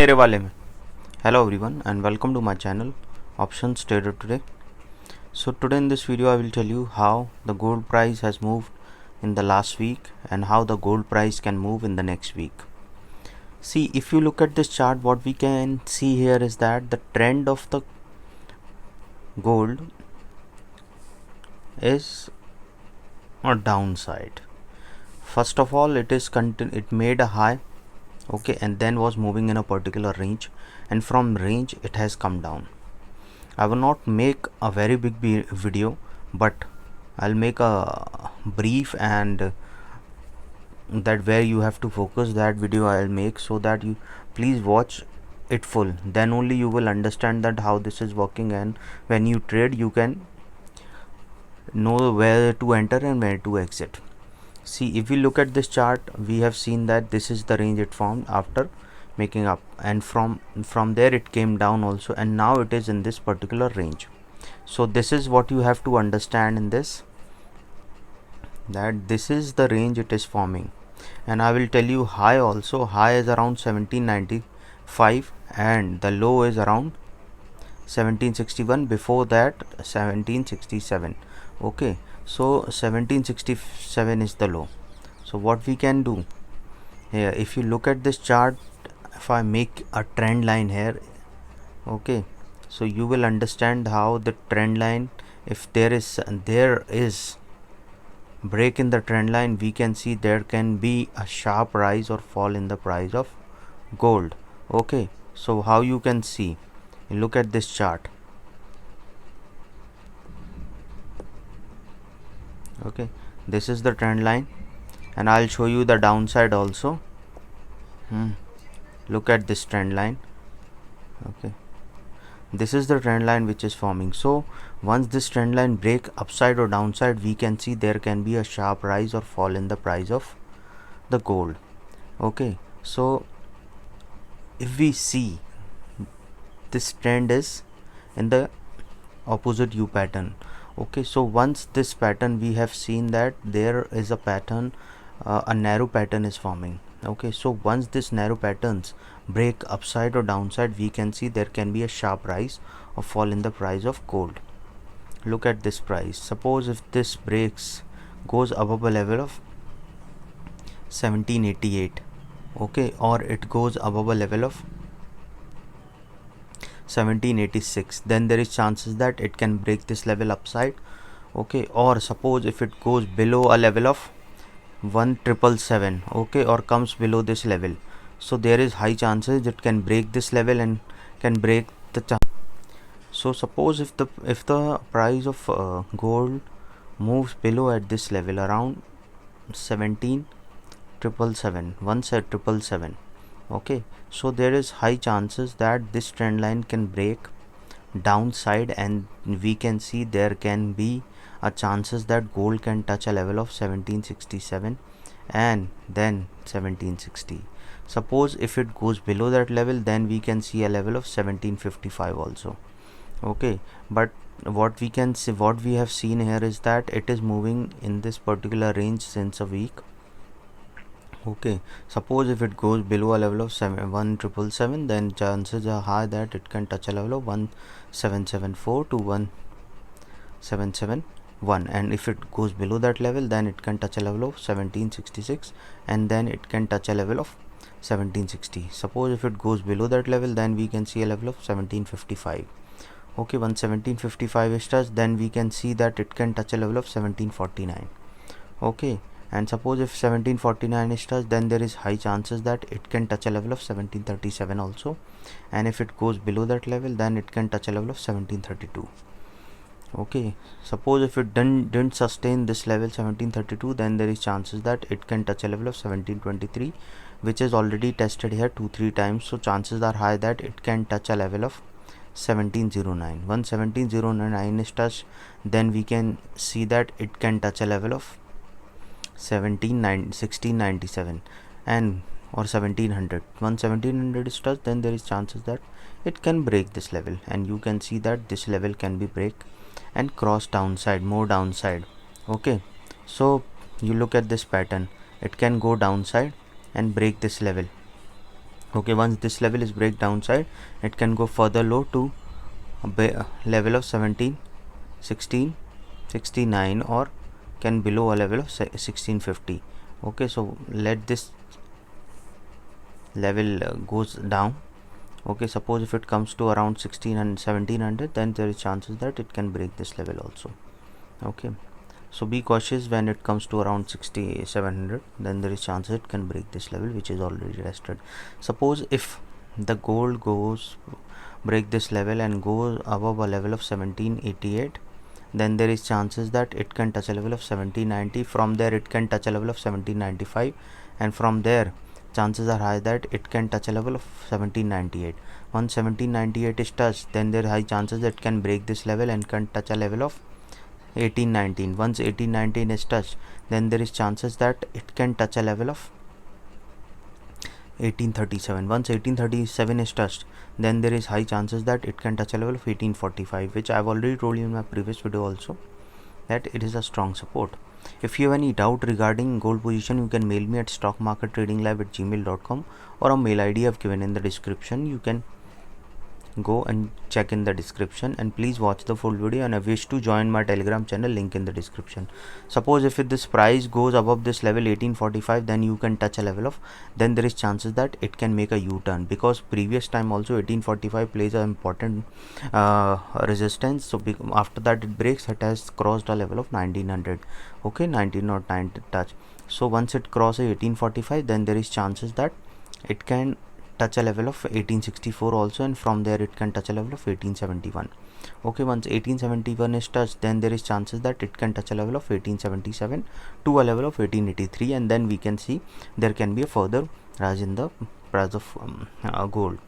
मेरे वाले में Hello everyone and welcome to my channel Options Trader Today. So today in this video I will tell you how the gold price has moved in the last week and how the gold price can move in the next week. See, if you look at this chart, what we can see here is that the trend of the gold is a downside. First of all, it made a high, okay, and then was moving in a particular range, and from range it has come down. I will not make a very big video, but I'll make a brief and that where you have to focus that video I'll make, so that you please watch it full, then only you will understand that how this is working, and when you trade you can know where to enter and where to exit. See, if we look at this chart, we have seen that this is the range it formed after making up, and from there it came down also, and now it is in this particular range. So this is what you have to understand in this, that this is the range it is forming. And I will tell you high also. High is around 1795 and the low is around 1761, before that 1767. Okay, so 1767 is the low. So what we can do here, if you look at this chart, if I make a trend line here, okay, so you will understand how the trend line, if there is break in the trend line, we can see there can be a sharp rise or fall in the price of gold. Okay, so how you can see, look at this chart. Okay, this is the trend line, and I'll show you the downside also. Look at this trend line. Okay, this is the trend line which is forming. So once this trend line break upside or downside, we can see there can be a sharp rise or fall in the price of the gold. Okay, so if we see, this trend is in the opposite U pattern. Okay, so once this pattern, we have seen that there is a pattern, a narrow pattern is forming. Okay, so once this narrow patterns break upside or downside, we can see there can be a sharp rise or fall in the price of gold. Look at this price. Suppose if this breaks, goes above a level of 1788, okay, or it goes above a level of 1786, then there is chances that it can break this level upside. Okay, or suppose if it goes below a level of 1777, okay, or comes below this level, so there is high chances it can break this level and can break the so suppose if the price of gold moves below at this level around 1777, okay, so there is high chances that this trend line can break downside, and we can see there can be a chances that gold can touch a level of 1767 and then 1760. Suppose if it goes below that level, then we can see a level of 1755 also. Okay, but what we can see, what we have seen here is that it is moving in this particular range since a week. Okay, suppose if it goes below a level of 1777, then chances are high that it can touch a level of 1774 to 1771, and if it goes below that level, then it can touch a level of 1766, and then it can touch a level of 1760. Suppose if it goes below that level, then we can see a level of 1755. Okay, once 1755 is touched, then we can see that it can touch a level of 1749. Okay, and suppose if 1749 is touched, then there is high chances that it can touch a level of 1737 also, and if it goes below that level, then it can touch a level of 1732. Okay, suppose if it didn't sustain this level 1732, then there is chances that it can touch a level of 1723, which is already tested here 2-3 times, so chances are high that it can touch a level of 1709. Once 1709 is touched, then we can see that it can touch a level of 1697 and or 1700. Once 1700 is touched, then there is chances that it can break this level, and you can see that this level can be break and cross downside, more downside. Okay, so you look at this pattern, it can go downside and break this level. Okay, once this level is break downside, it can go further low to a level of 17, 16, 69, or can below a level of 1650. Okay, so let this level goes down. Okay, suppose if it comes to around 16 and 1700, then there is chances that it can break this level also. Okay, so be cautious when it comes to around 6700, then there is chances it can break this level which is already rested. Suppose if the gold goes break this level and goes above a level of 1788, then there is chances that it can touch a level of 1790. From there it can touch a level of 1795, and from there chances are high that it can touch a level of 1798. Once 1798 is touched, then there are high chances that it can break this level and can touch a level of 1819. Once 1819 is touched, then there is chances that it can touch a level of 1837. Once 1837 is touched, then there is high chances that it can touch a level of 1845, which I have already told you in my previous video also, that it is a strong support. If you have any doubt regarding gold position, you can mail me at stockmarkettradinglive@gmail.com, or a mail ID I have given in the description. You can go and check in the description, and please watch the full video. And I wish to join my Telegram channel, link in the description. Suppose if this price goes above this level 1845, then you can touch a level of, then there is chances that it can make a U-turn, because previous time also 1845 plays an important resistance. So after that it breaks, it has crossed a level of 1900. Okay, 1909 touch. So once it crosses 1845, then there is chances that it can touch a level of 1864 also, and from there it can touch a level of 1871. Okay, once 1871 is touched, then there is chances that it can touch a level of 1877 to a level of 1883, and then we can see there can be a further rise in the price of gold.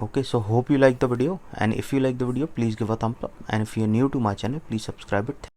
Okay, so hope you like the video, and if you like the video, please give a thumbs up, and if you are new to my channel, please subscribe it.